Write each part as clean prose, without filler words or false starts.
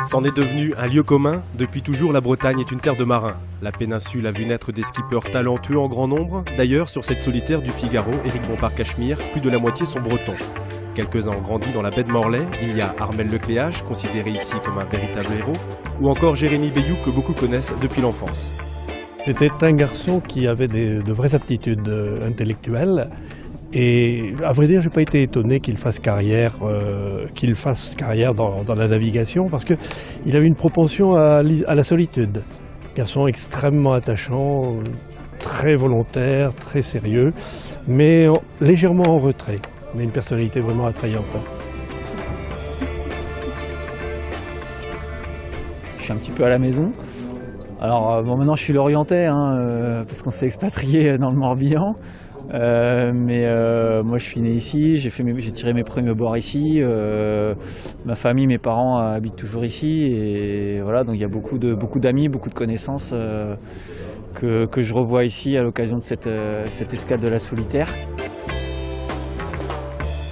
C'en est devenu un lieu commun. Depuis toujours, la Bretagne est une terre de marins. La péninsule a vu naître des skippers talentueux en grand nombre. D'ailleurs, sur cette solitaire du Figaro, Éric Bompard-Cachemire, plus de la moitié sont bretons. Quelques-uns ont grandi dans la baie de Morlaix. Il y a Armel Lecléache, considéré ici comme un véritable héros, ou encore Jérémy Bayou, que beaucoup connaissent depuis l'enfance. C'était un garçon qui avait de vraies aptitudes intellectuelles. Et à vrai dire, je n'ai pas été étonné qu'il fasse carrière dans la navigation, parce qu'il avait une propension à la solitude. Garçon extrêmement attachant, très volontaire, très sérieux, mais légèrement en retrait, mais une personnalité vraiment attrayante. Je suis un petit peu à la maison. Alors bon, maintenant je suis lorientais, parce qu'on s'est expatrié dans le Morbihan. Moi je suis né ici, j'ai tiré mes premiers bords ici, ma famille, mes parents habitent toujours ici et voilà, donc il y a beaucoup d'amis, beaucoup de connaissances que je revois ici à l'occasion de cette escale de la solitaire.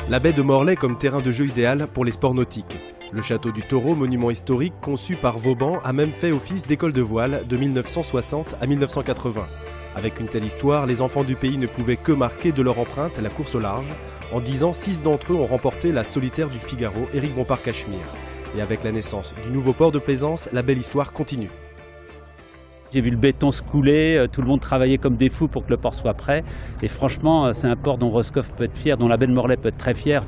La baie de Morlaix comme terrain de jeu idéal pour les sports nautiques. Le château du Taureau, monument historique conçu par Vauban, a même fait office d'école de voile de 1960 à 1980. Avec une telle histoire, les enfants du pays ne pouvaient que marquer de leur empreinte la course au large. En 10 ans, 6 d'entre eux ont remporté la solitaire du Figaro, Éric Bompard-Cachemire. Et avec la naissance du nouveau port de plaisance, la belle histoire continue. J'ai vu le béton se couler, tout le monde travaillait comme des fous pour que le port soit prêt. Et franchement, c'est un port dont Roscoff peut être fier, dont la baie de Morlaix peut être très fière.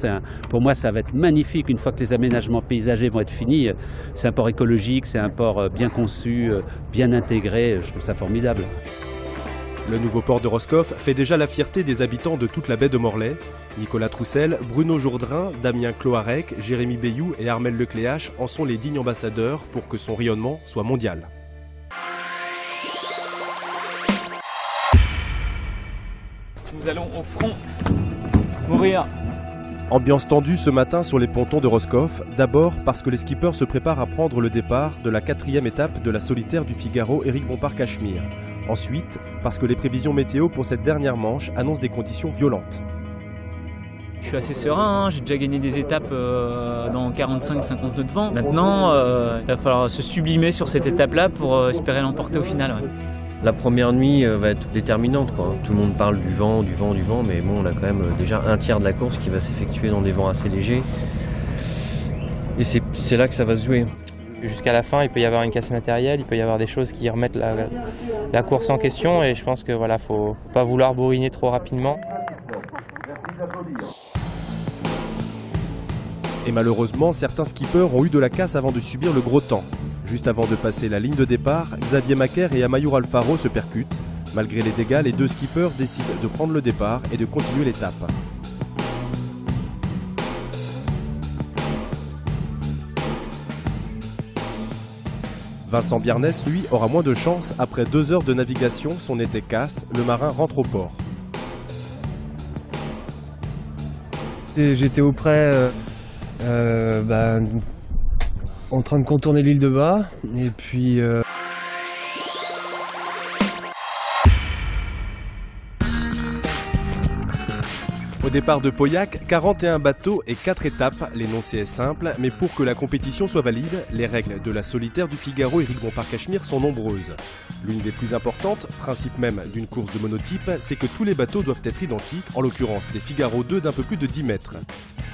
Pour moi, ça va être magnifique une fois que les aménagements paysagers vont être finis. C'est un port écologique, c'est un port bien conçu, bien intégré. Je trouve ça formidable. Le nouveau port de Roscoff fait déjà la fierté des habitants de toute la baie de Morlaix. Nicolas Troussel, Bruno Jourdain, Damien Cloarec, Jérémy Bayou et Armel Lecléache en sont les dignes ambassadeurs pour que son rayonnement soit mondial. Nous allons au front mourir. Ambiance tendue ce matin sur les pontons de Roscoff, d'abord parce que les skippers se préparent à prendre le départ de la 4e étape de la solitaire du Figaro, Éric Bompard-Cachemire. Ensuite, parce que les prévisions météo pour cette dernière manche annoncent des conditions violentes. Je suis assez serein, j'ai déjà gagné des étapes dans 45-50 nœuds de vent. Maintenant, il va falloir se sublimer sur cette étape-là pour espérer l'emporter au final. Ouais. La première nuit va être déterminante, quoi. Tout le monde parle du vent, mais bon, on a quand même déjà un tiers de la course qui va s'effectuer dans des vents assez légers. Et c'est là que ça va se jouer. Jusqu'à la fin, il peut y avoir une casse matérielle, il peut y avoir des choses qui remettent la course en question et je pense que voilà, faut pas vouloir bourriner trop rapidement. Et malheureusement, certains skippers ont eu de la casse avant de subir le gros temps. Juste avant de passer la ligne de départ, Xavier Macaire et Amayour Alfaro se percutent. Malgré les dégâts, les deux skippers décident de prendre le départ et de continuer l'étape. Vincent Biarnès, lui, aura moins de chance. Après 2 heures de navigation, son été casse, le marin rentre au port. J'étais auprès, en train de contourner l'île de Bas, et puis... Au départ de Pauillac, 41 bateaux et 4 étapes. L'énoncé est simple, mais pour que la compétition soit valide, les règles de la solitaire du Figaro Éric Bompard-Cachemire sont nombreuses. L'une des plus importantes, principe même d'une course de monotype, c'est que tous les bateaux doivent être identiques, en l'occurrence des Figaro 2 d'un peu plus de 10 mètres.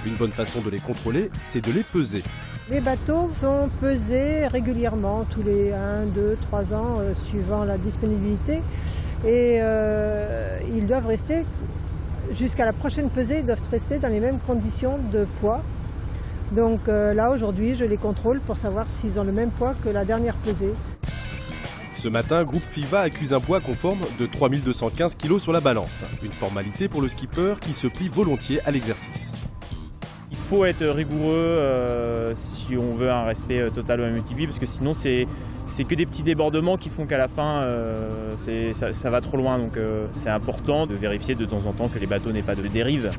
Une bonne façon de les contrôler, c'est de les peser. Les bateaux sont pesés régulièrement, tous les 1, 2, 3 ans, suivant la disponibilité. Et ils doivent rester... Jusqu'à la prochaine pesée, ils doivent rester dans les mêmes conditions de poids. Donc là, aujourd'hui, je les contrôle pour savoir s'ils ont le même poids que la dernière pesée. Ce matin, Groupe FIVA accuse un poids conforme de 3215 kg sur la balance. Une formalité pour le skipper qui se plie volontiers à l'exercice. Il faut être rigoureux si on veut un respect total au MTB, parce que sinon c'est que des petits débordements qui font qu'à la fin ça va trop loin. Donc c'est important de vérifier de temps en temps que les bateaux n'aient pas de dérive.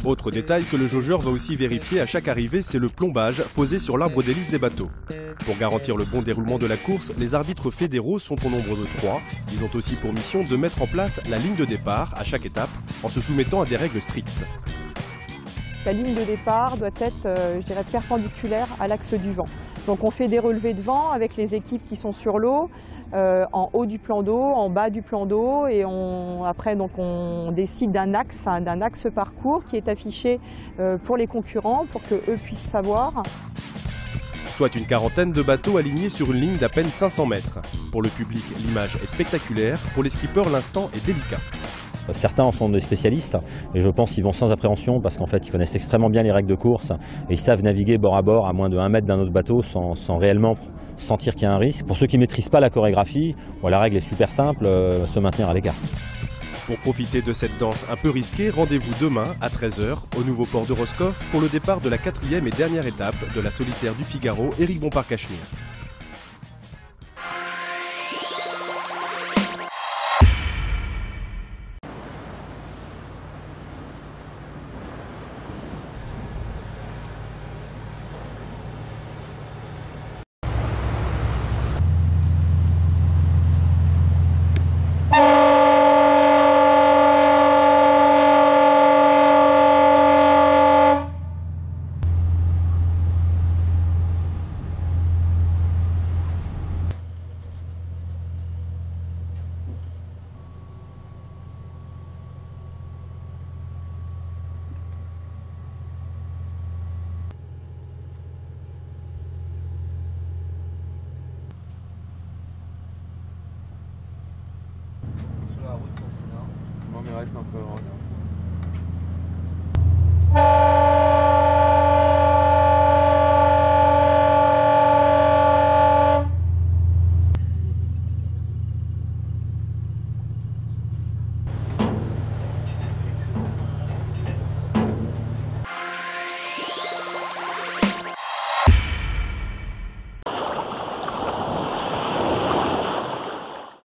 Autre détail que le jaugeur va aussi vérifier à chaque arrivée, c'est le plombage posé sur l'arbre d'hélice des bateaux. Pour garantir le bon déroulement de la course, les arbitres fédéraux sont au nombre de 3. Ils ont aussi pour mission de mettre en place la ligne de départ à chaque étape en se soumettant à des règles strictes. La ligne de départ doit être, je dirais, perpendiculaire à l'axe du vent. Donc on fait des relevés de vent avec les équipes qui sont sur l'eau, en haut du plan d'eau, en bas du plan d'eau, et après donc on décide d'un axe parcours qui est affiché pour les concurrents pour qu'eux puissent savoir. Soit une quarantaine de bateaux alignés sur une ligne d'à peine 500 mètres. Pour le public, l'image est spectaculaire, pour les skippers, l'instant est délicat. Certains en sont des spécialistes et je pense qu'ils vont sans appréhension parce qu'en fait ils connaissent extrêmement bien les règles de course et ils savent naviguer bord à bord à moins de 1 mètre d'un autre bateau sans réellement sentir qu'il y a un risque. Pour ceux qui ne maîtrisent pas la chorégraphie, la règle est super simple, se maintenir à l'écart. Pour profiter de cette danse un peu risquée, rendez-vous demain à 13 h au nouveau port de Roscoff pour le départ de la 4e et dernière étape de la solitaire du Figaro, Éric Bompard-Cachemire. Non mais reste un peu.